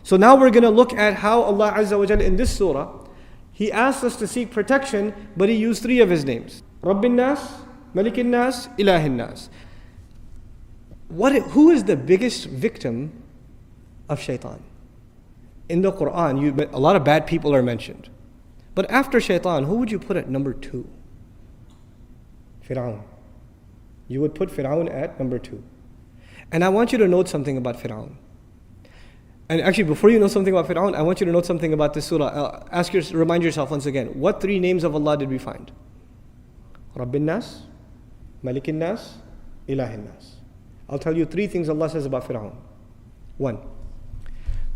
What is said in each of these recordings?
So now we're going to look at how Allah Azza wa Jalla in this surah, He asked us to seek protection, but He used 3 of His names. Rabbin Nas, Malikin Nas, Ilahin Nas. Who is the biggest victim of shaitan? In the Quran, a lot of bad people are mentioned. But after shaitan, who would you put at number 2? Faraon. You would put Faraon at number 2. And I want you to note something about Faraon. And actually, before you know something about Faraon, I want you to note something about this surah. Remind yourself once again, what 3 names of Allah did we find? Rabbin Nas, Malikin Nas, Ilahin Nas. I'll tell you 3 things Allah says about Faraon. 1.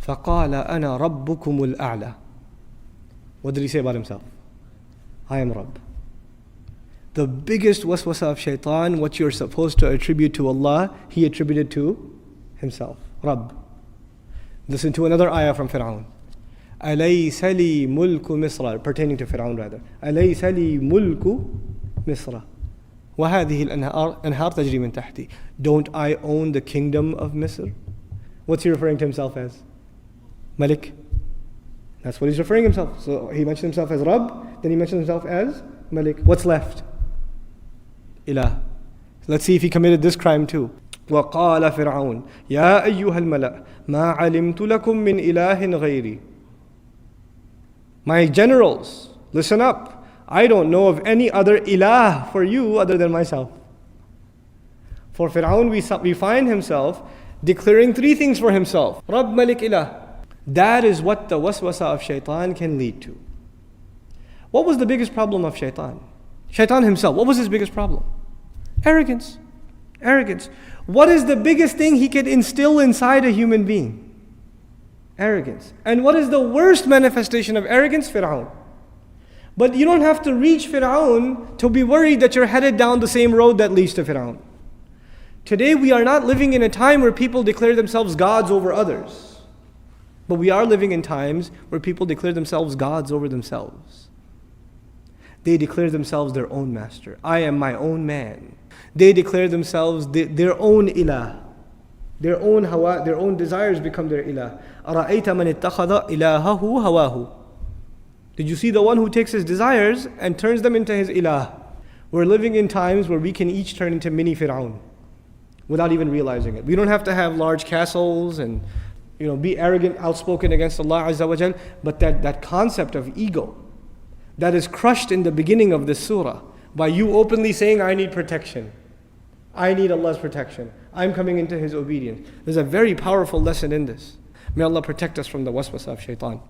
فَقَالَ أَنَا رَبُّكُمُ الْأَعْلَى. What did he say about himself? I am Rabb. The biggest waswasa of shaitan, what you're supposed to attribute to Allah, he attributed to himself. Rabb. Listen to another ayah from Faraon. أَلَيْسَ لِي مُلْكُ مِصْرَ, pertaining to Faraon rather. أَلَيْسَ لِي مُلْكُ مِصْرَ وَهَذِهِ الْأَنْهَارُ تَجْرِي مِنْ تَحْتِي. Don't I own the kingdom of Misr? What's he referring to himself as? Malik. That's what he's referring himself. So he mentioned himself as Rabb, then he mentioned himself as Malik. What's left? Ilah. Let's see if he committed this crime too. وَقَالَ فِرْعَوْنَ يَا أَيُّهَا الْمَلَأ مَا عَلِمْتُ لَكُم مِّنْ إِلَٰهٍ غَيْرِي. My generals, listen up. I don't know of any other ilah for you other than myself. For Fir'aun, we find himself declaring 3 things for himself. Rabb, Malik, Ilah. That is what the waswasa of shaitan can lead to. What was the biggest problem of shaitan? Shaitan himself, what was his biggest problem? Arrogance. Arrogance. What is the biggest thing he can instill inside a human being? Arrogance. And what is the worst manifestation of arrogance? Fir'aun. But you don't have to reach Faraon to be worried that you're headed down the same road that leads to Faraon. Today we are not living in a time where people declare themselves gods over others. But we are living in times where people declare themselves gods over themselves. They declare themselves their own master. I am my own man. They declare themselves their own ilah. Their own hawa, their own desires become their ilah. أَرَأَيْتَ مَنِ اتَّخَذَ إِلَهَهُ هَوَاهُ. Did you see the one who takes his desires and turns them into his ilah? We're living in times where we can each turn into mini Fir'aun without even realizing it. We don't have to have large castles and be arrogant, outspoken against Allah Azza wa Jal, but that concept of ego that is crushed in the beginning of this surah by you openly saying, I need protection. I need Allah's protection. I'm coming into His obedience. There's a very powerful lesson in this. May Allah protect us from the waswasa of shaitan.